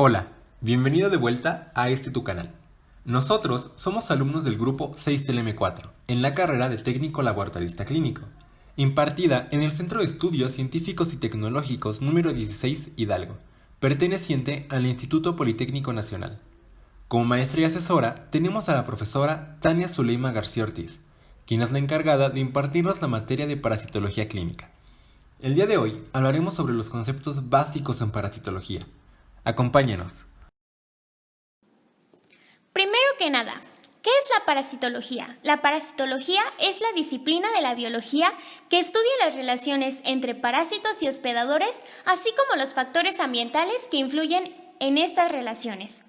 Hola, bienvenido de vuelta a tu canal. Nosotros somos alumnos del grupo 6LM4 en la carrera de Técnico Laboratorista Clínico, impartida en el Centro de Estudios Científicos y Tecnológicos número 16 Hidalgo, perteneciente al Instituto Politécnico Nacional. Como maestra y asesora tenemos a la profesora Tania Zuleima García Ortiz, quien es la encargada de impartirnos la materia de parasitología clínica. El día de hoy hablaremos sobre los conceptos básicos en parasitología. Acompáñanos. Primero que nada, ¿qué es la parasitología? La parasitología es la disciplina de la biología que estudia las relaciones entre parásitos y hospedadores, así como los factores ambientales que influyen en estas relaciones.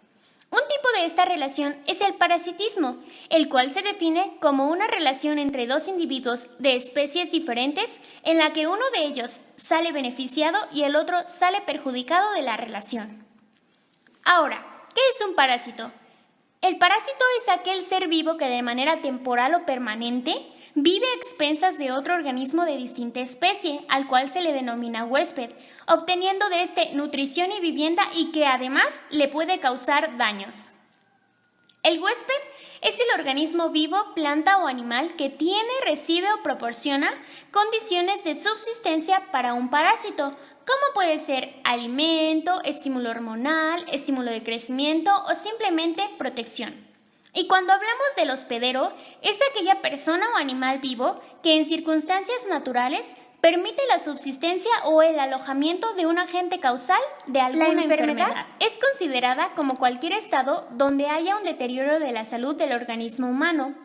Un tipo de esta relación es el parasitismo, el cual se define como una relación entre dos individuos de especies diferentes en la que uno de ellos sale beneficiado y el otro sale perjudicado de la relación. Ahora, ¿qué es un parásito? El parásito es aquel ser vivo que de manera temporal o permanente vive a expensas de otro organismo de distinta especie, al cual se le denomina huésped, obteniendo de este nutrición y vivienda y que además le puede causar daños. El huésped es el organismo vivo, planta o animal que tiene, recibe o proporciona condiciones de subsistencia para un parásito, como puede ser alimento, estímulo hormonal, estímulo de crecimiento o simplemente protección. Y cuando hablamos del hospedero, es aquella persona o animal vivo que en circunstancias naturales permite la subsistencia o el alojamiento de un agente causal de alguna enfermedad. Es considerada como cualquier estado donde haya un deterioro de la salud del organismo humano.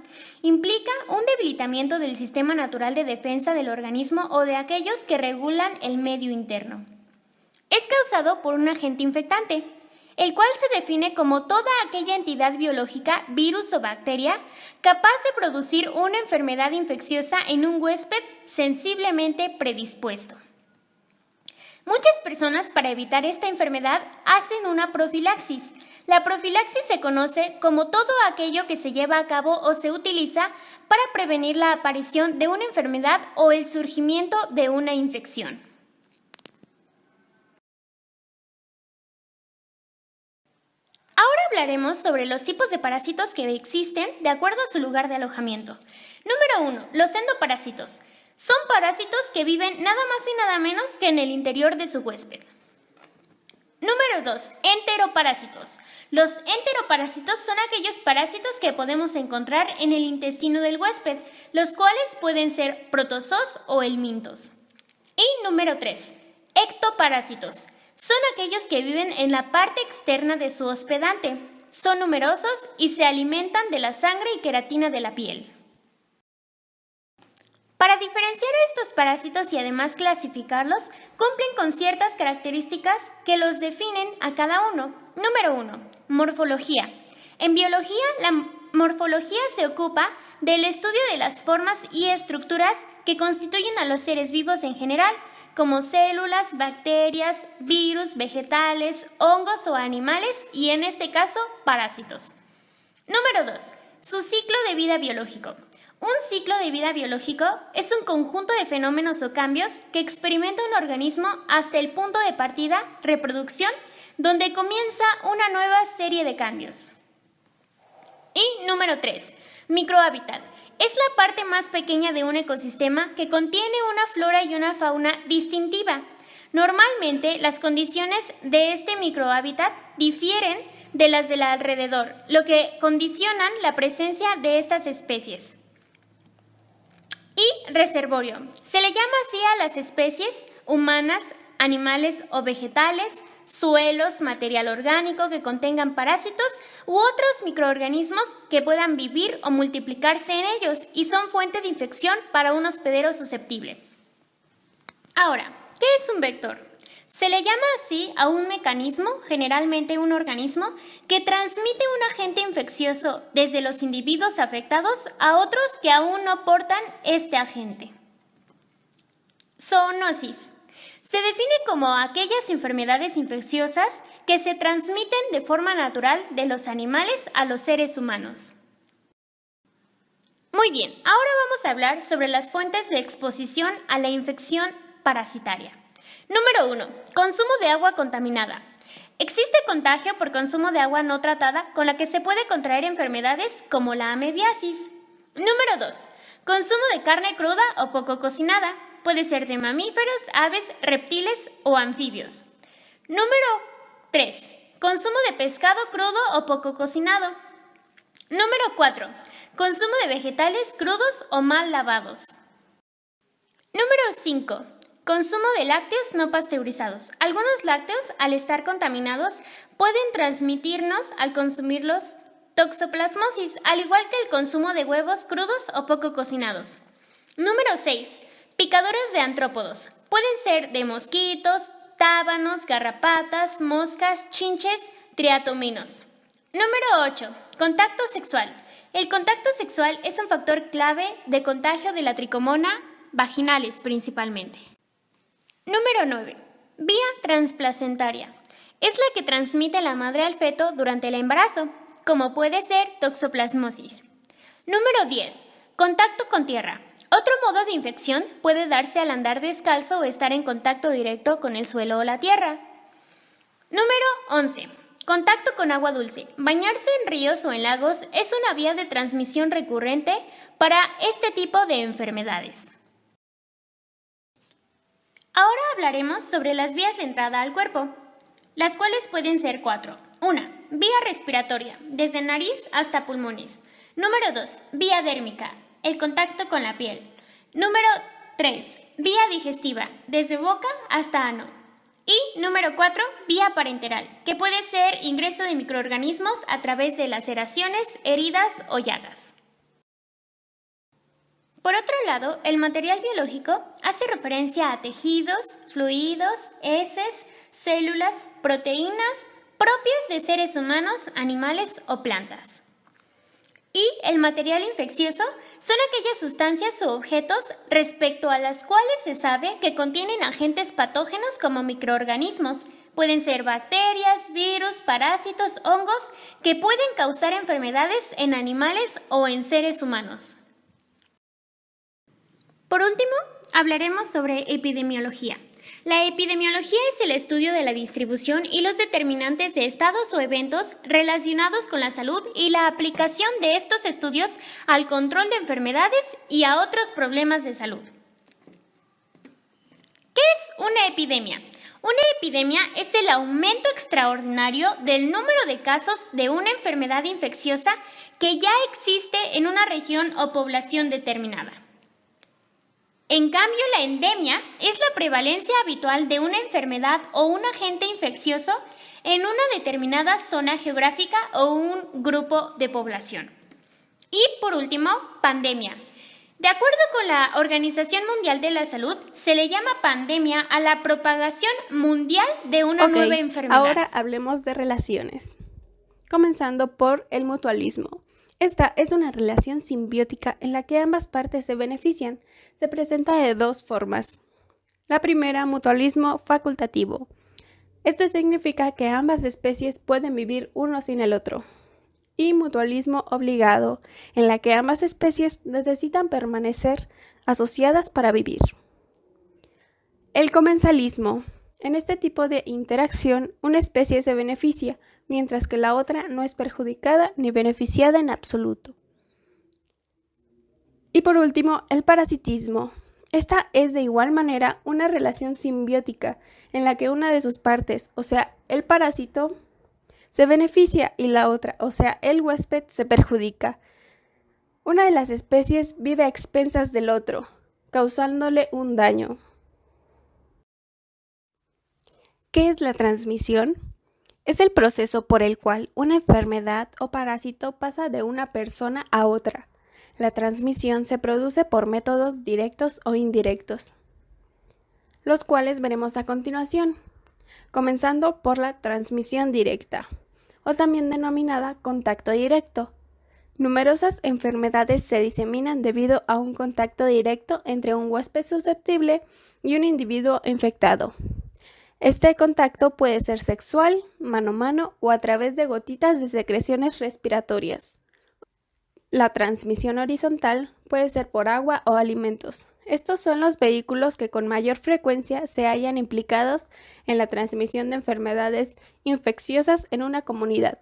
Implica un debilitamiento del sistema natural de defensa del organismo o de aquellos que regulan el medio interno. Es causado por un agente infectante, el cual se define como toda aquella entidad biológica, virus o bacteria, capaz de producir una enfermedad infecciosa en un huésped sensiblemente predispuesto. Muchas personas, para evitar esta enfermedad, hacen una profilaxis. La profilaxis se conoce como todo aquello que se lleva a cabo o se utiliza para prevenir la aparición de una enfermedad o el surgimiento de una infección. Ahora hablaremos sobre los tipos de parásitos que existen de acuerdo a su lugar de alojamiento. Número 1. Los endoparásitos. Son parásitos que viven nada más y nada menos que en el interior de su huésped. Número 2. Enteroparásitos. Los enteroparásitos son aquellos parásitos que podemos encontrar en el intestino del huésped, los cuales pueden ser protozoos o helmintos. Y número 3. Ectoparásitos. Son aquellos que viven en la parte externa de su hospedante. Son numerosos y se alimentan de la sangre y queratina de la piel. Para diferenciar a estos parásitos y además clasificarlos, cumplen con ciertas características que los definen a cada uno. Número 1. Morfología. En biología, la morfología se ocupa del estudio de las formas y estructuras que constituyen a los seres vivos en general, como células, bacterias, virus, vegetales, hongos o animales y en este caso, parásitos. Número 2. Su ciclo de vida biológico. Un ciclo de vida biológico es un conjunto de fenómenos o cambios que experimenta un organismo hasta el punto de partida, reproducción, donde comienza una nueva serie de cambios. Y número 3. Microhábitat. Es la parte más pequeña de un ecosistema que contiene una flora y una fauna distintiva. Normalmente, las condiciones de este microhábitat difieren de las del alrededor, lo que condicionan la presencia de estas especies. Y reservorio. Se le llama así a las especies humanas, animales o vegetales, suelos, material orgánico que contengan parásitos u otros microorganismos que puedan vivir o multiplicarse en ellos y son fuente de infección para un hospedero susceptible. Ahora, ¿qué es un vector? Se le llama así a un mecanismo, generalmente un organismo, que transmite un agente infeccioso desde los individuos afectados a otros que aún no portan este agente. Zoonosis. Se define como aquellas enfermedades infecciosas que se transmiten de forma natural de los animales a los seres humanos. Muy bien, ahora vamos a hablar sobre las fuentes de exposición a la infección parasitaria. Número 1. Consumo de agua contaminada. Existe contagio por consumo de agua no tratada con la que se puede contraer enfermedades como la amebiasis. Número 2. Consumo de carne cruda o poco cocinada. Puede ser de mamíferos, aves, reptiles o anfibios. Número 3. Consumo de pescado crudo o poco cocinado. Número 4. Consumo de vegetales crudos o mal lavados. Número 5. Consumo de lácteos no pasteurizados. Algunos lácteos, al estar contaminados, pueden transmitirnos al consumirlos toxoplasmosis, al igual que el consumo de huevos crudos o poco cocinados. Número 6. Picadores de artrópodos. Pueden ser de mosquitos, tábanos, garrapatas, moscas, chinches, triatominos. Número 8. Contacto sexual. El contacto sexual es un factor clave de contagio de la tricomona vaginales principalmente. Número 9. Vía transplacentaria. Es la que transmite la madre al feto durante el embarazo, como puede ser toxoplasmosis. Número 10. Contacto con tierra. Otro modo de infección puede darse al andar descalzo o estar en contacto directo con el suelo o la tierra. Número 11. Contacto con agua dulce. Bañarse en ríos o en lagos es una vía de transmisión recurrente para este tipo de enfermedades. Ahora hablaremos sobre las vías de entrada al cuerpo, las cuales pueden ser 4. 1. Vía respiratoria, desde nariz hasta pulmones. Número 2. Vía dérmica, el contacto con la piel. Número 3. Vía digestiva, desde boca hasta ano. Y número 4. Vía parenteral, que puede ser ingreso de microorganismos a través de laceraciones, heridas o llagas. Por otro lado, el material biológico hace referencia a tejidos, fluidos, heces, células, proteínas propias de seres humanos, animales o plantas. Y el material infeccioso son aquellas sustancias u objetos respecto a las cuales se sabe que contienen agentes patógenos como microorganismos. Pueden ser bacterias, virus, parásitos, hongos que pueden causar enfermedades en animales o en seres humanos. Por último, hablaremos sobre epidemiología. La epidemiología es el estudio de la distribución y los determinantes de estados o eventos relacionados con la salud y la aplicación de estos estudios al control de enfermedades y a otros problemas de salud. ¿Qué es una epidemia? Una epidemia es el aumento extraordinario del número de casos de una enfermedad infecciosa que ya existe en una región o población determinada. En cambio, la endemia es la prevalencia habitual de una enfermedad o un agente infeccioso en una determinada zona geográfica o un grupo de población. Y por último, pandemia. De acuerdo con la Organización Mundial de la Salud, se le llama pandemia a la propagación mundial de una nueva enfermedad. Ahora hablemos de relaciones, comenzando por el mutualismo. Esta es una relación simbiótica en la que ambas partes se benefician. Se presenta de dos formas. La primera, mutualismo facultativo. Esto significa que ambas especies pueden vivir uno sin el otro. Y mutualismo obligado, en la que ambas especies necesitan permanecer asociadas para vivir. El comensalismo. En este tipo de interacción, una especie se beneficia, mientras que la otra no es perjudicada ni beneficiada en absoluto. Y por último, el parasitismo. Esta es de igual manera una relación simbiótica en la que una de sus partes, o sea, el parásito, se beneficia y la otra, o sea, el huésped, se perjudica. Una de las especies vive a expensas del otro, causándole un daño. ¿Qué es la transmisión? Es el proceso por el cual una enfermedad o parásito pasa de una persona a otra. La transmisión se produce por métodos directos o indirectos, los cuales veremos a continuación, comenzando por la transmisión directa, o también denominada contacto directo. Numerosas enfermedades se diseminan debido a un contacto directo entre un huésped susceptible y un individuo infectado. Este contacto puede ser sexual, mano a mano o a través de gotitas de secreciones respiratorias. La transmisión horizontal puede ser por agua o alimentos. Estos son los vehículos que con mayor frecuencia se hallan implicados en la transmisión de enfermedades infecciosas en una comunidad.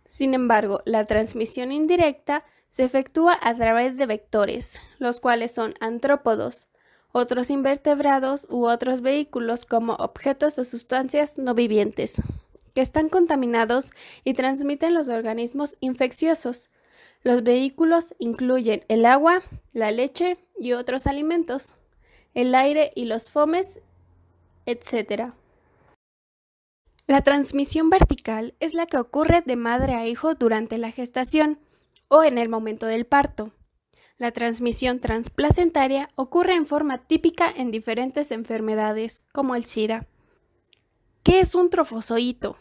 Sin embargo, la transmisión indirecta se efectúa a través de vectores, los cuales son artrópodos, otros invertebrados u otros vehículos como objetos o sustancias no vivientes, que están contaminados y transmiten los organismos infecciosos. Los vehículos incluyen el agua, la leche y otros alimentos, el aire y los fomes, etc. La transmisión vertical es la que ocurre de madre a hijo durante la gestación o en el momento del parto. La transmisión transplacentaria ocurre en forma típica en diferentes enfermedades, como el SIDA. ¿Qué es un trofosooito?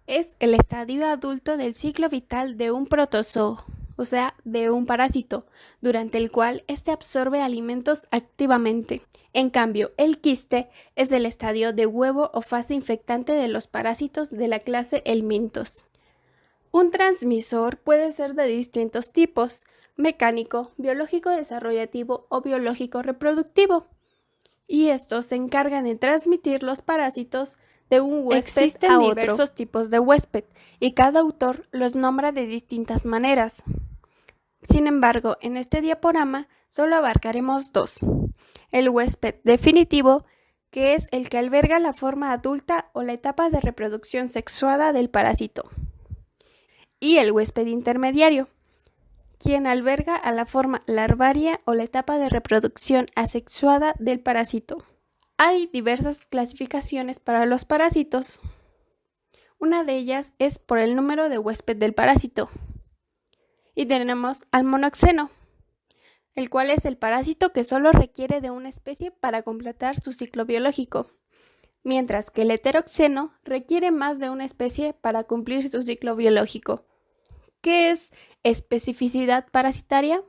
Es el estadio adulto del ciclo vital de un protozoo, o sea, de un parásito, durante el cual éste absorbe alimentos activamente. En cambio, el quiste es el estadio de huevo o fase infectante de los parásitos de la clase Helminthos. Un transmisor puede ser de distintos tipos: mecánico, biológico desarrollativo o biológico reproductivo. Y estos se encargan de transmitir los parásitos de un huésped a otro. Existen diversos tipos de huésped y cada autor los nombra de distintas maneras. Sin embargo, en este diaporama solo abarcaremos dos: el huésped definitivo, que es el que alberga la forma adulta o la etapa de reproducción sexuada del parásito, y el huésped intermediario, quien alberga a la forma larvaria o la etapa de reproducción asexuada del parásito. Hay diversas clasificaciones para los parásitos. Una de ellas es por el número de huésped del parásito. Y tenemos al monoxeno, el cual es el parásito que solo requiere de una especie para completar su ciclo biológico, mientras que el heteroxeno requiere más de una especie para cumplir su ciclo biológico. ¿Qué es especificidad parasitaria?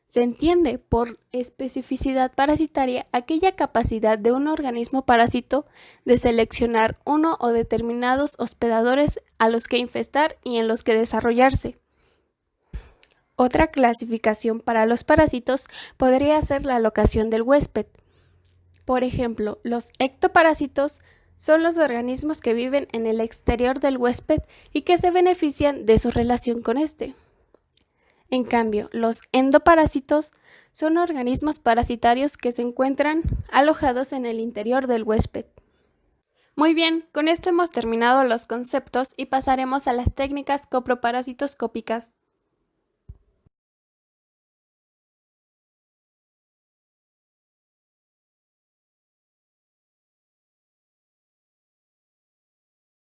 Se entiende por especificidad parasitaria aquella capacidad de un organismo parásito de seleccionar uno o determinados hospedadores a los que infestar y en los que desarrollarse. Otra clasificación para los parásitos podría ser la locación del huésped. Por ejemplo, los ectoparásitos son los organismos que viven en el exterior del huésped y que se benefician de su relación con este. En cambio, los endoparásitos son organismos parasitarios que se encuentran alojados en el interior del huésped. Muy bien, con esto hemos terminado los conceptos y pasaremos a las técnicas coproparasitoscópicas.